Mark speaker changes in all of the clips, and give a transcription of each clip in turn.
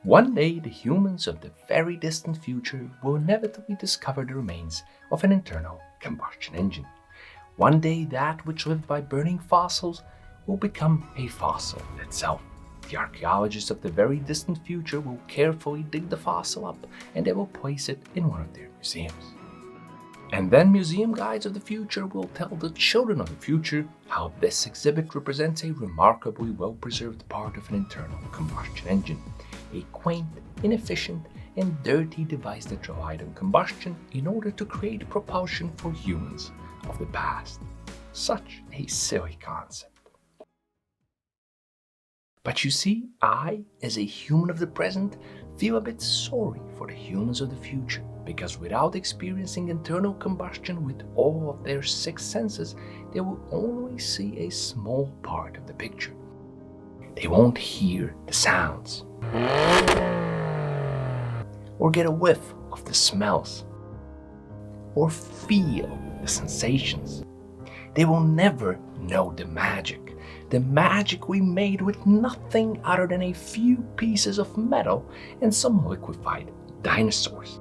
Speaker 1: One day, the humans of the very distant future will inevitably discover the remains of an internal combustion engine. One day, that which lived by burning fossils will become a fossil itself. The archaeologists of the very distant future will carefully dig the fossil up and they will place it in one of their museums. And then museum guides of the future will tell the children of the future how this exhibit represents a remarkably well-preserved part of an internal combustion engine, a quaint, inefficient, and dirty device that relied on combustion in order to create propulsion for humans of the past. Such a silly concept. But you see, I, as a human of the present, feel a bit sorry for the humans of the future, because without experiencing internal combustion with all of their six senses, they will only see a small part of the picture. They won't hear the sounds, or get a whiff of the smells, or feel the sensations. They will never know the magic we made with nothing other than a few pieces of metal and some liquefied dinosaurs.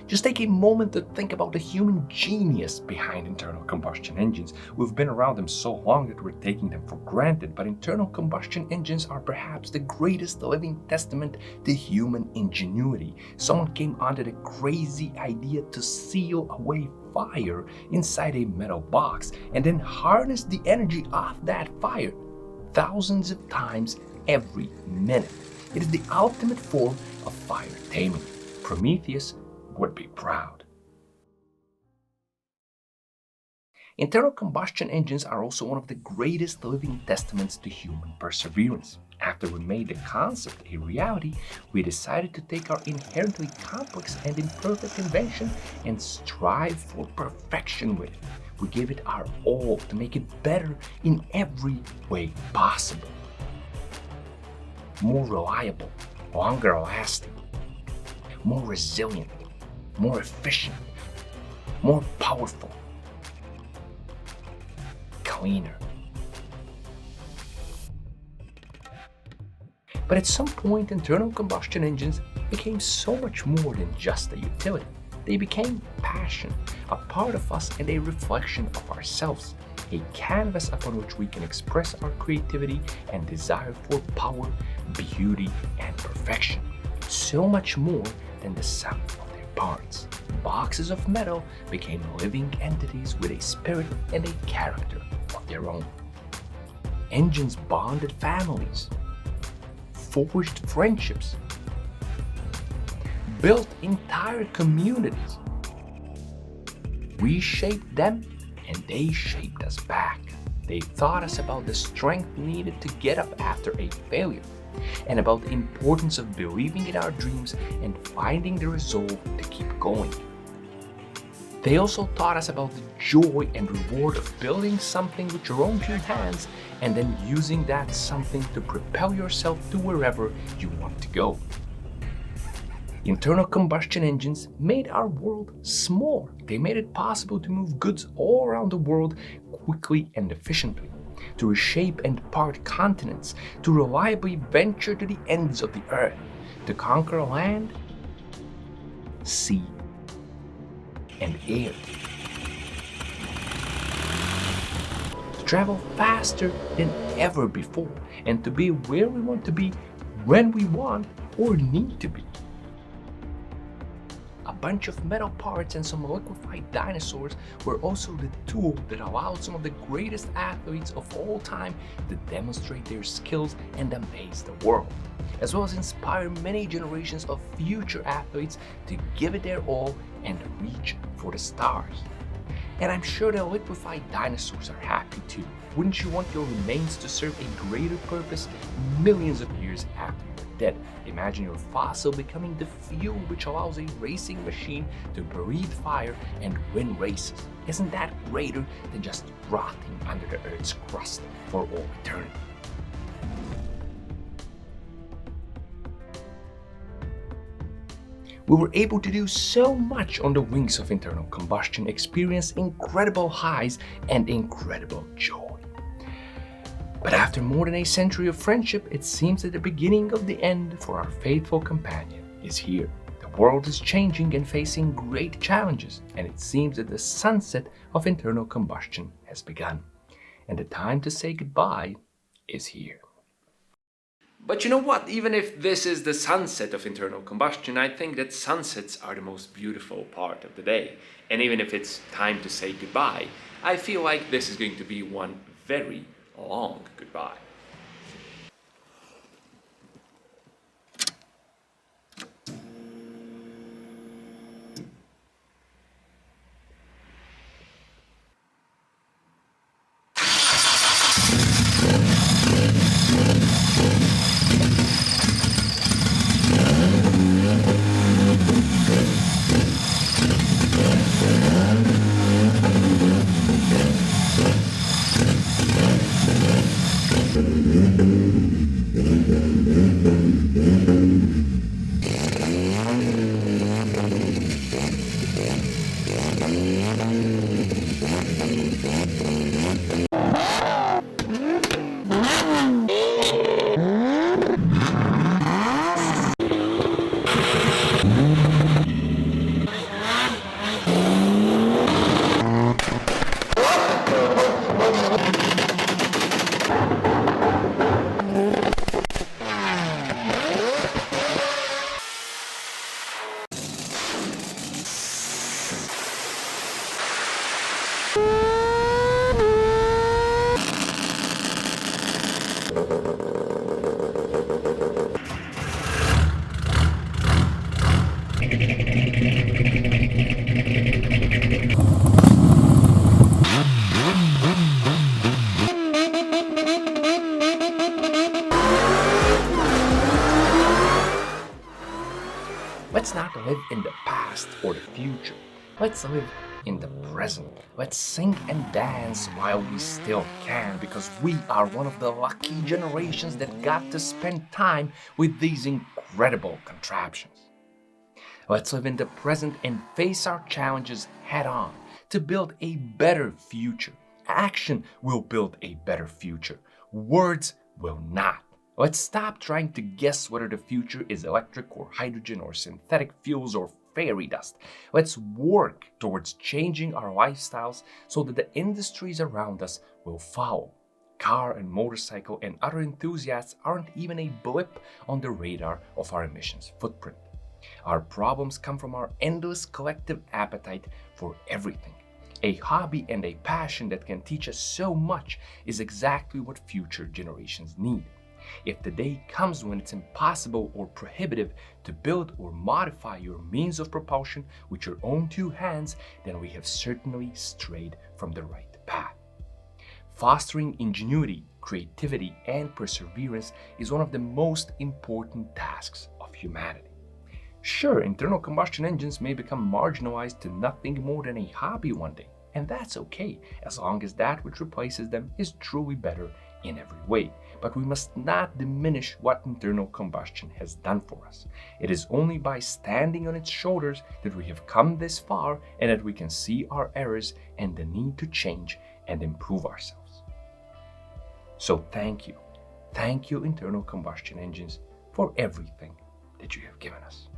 Speaker 1: Just take a moment to think about the human genius behind internal combustion engines. We've been around them so long that we're taking them for granted, but internal combustion engines are perhaps the greatest living testament to human ingenuity. Someone came onto the crazy idea to seal away fire inside a metal box and then harness the energy of that fire thousands of times every minute. It is the ultimate form of fire taming. Prometheus would be proud. Internal combustion engines are also one of the greatest living testaments to human perseverance. After we made the concept a reality, we decided to take our inherently complex and imperfect invention and strive for perfection with it. We gave it our all to make it better in every way possible. More reliable, longer lasting, more resilient, more efficient, more powerful, cleaner. But at some point, internal combustion engines became so much more than just a utility. They became passion, a part of us and a reflection of ourselves, a canvas upon which we can express our creativity and desire for power, beauty, and perfection. So much more than the sum of their parts. Boxes of metal became living entities with a spirit and a character of their own. Engines bonded families, forged friendships, built entire communities. We shaped them and they shaped us back. They taught us about the strength needed to get up after a failure, and about the importance of believing in our dreams and finding the resolve to keep going. They also taught us about the joy and reward of building something with your own two hands and then using that something to propel yourself to wherever you want to go. Internal combustion engines made our world small. They made it possible to move goods all around the world quickly and efficiently, to reshape and part continents, to reliably venture to the ends of the earth, to conquer land, sea, and air, to travel faster than ever before, and to be where we want to be when we want or need to be. A bunch of metal parts and some liquefied dinosaurs were also the tool that allowed some of the greatest athletes of all time to demonstrate their skills and amaze the world, as well as inspire many generations of future athletes to give it their all and reach for the stars. And I'm sure the liquefied dinosaurs are happy too. Wouldn't you want your remains to serve a greater purpose millions of years after you're dead? Imagine your fossil becoming the fuel which allows a racing machine to breathe fire and win races. Isn't that greater than just rotting under the Earth's crust for all eternity? We were able to do so much on the wings of internal combustion, experience incredible highs and incredible joy. But after more than a century of friendship, it seems that the beginning of the end for our faithful companion is here. The world is changing and facing great challenges, and it seems that the sunset of internal combustion has begun, and the time to say goodbye is here. But you know what? Even if this is the sunset of internal combustion, I think that sunsets are the most beautiful part of the day. And even if it's time to say goodbye, I feel like this is going to be one very long goodbye. Let's not live in the past or the future. Let's live in the present. Let's sing and dance while we still can, because we are one of the lucky generations that got to spend time with these incredible contraptions. Let's live in the present and face our challenges head on to build a better future. Action will build a better future. Words will not. Let's stop trying to guess whether the future is electric or hydrogen or synthetic fuels or fairy dust. Let's work towards changing our lifestyles so that the industries around us will follow. Car and motorcycle and other enthusiasts aren't even a blip on the radar of our emissions footprint. Our problems come from our endless collective appetite for everything. A hobby and a passion that can teach us so much is exactly what future generations need. If the day comes when it's impossible or prohibitive to build or modify your means of propulsion with your own two hands, then we have certainly strayed from the right path. Fostering ingenuity, creativity, and perseverance is one of the most important tasks of humanity. Sure, internal combustion engines may become marginalized to nothing more than a hobby one day, and that's okay, as long as that which replaces them is truly better in every way. But we must not diminish what internal combustion has done for us. It is only by standing on its shoulders that we have come this far and that we can see our errors and the need to change and improve ourselves. So thank you internal combustion engines, for everything that you have given us.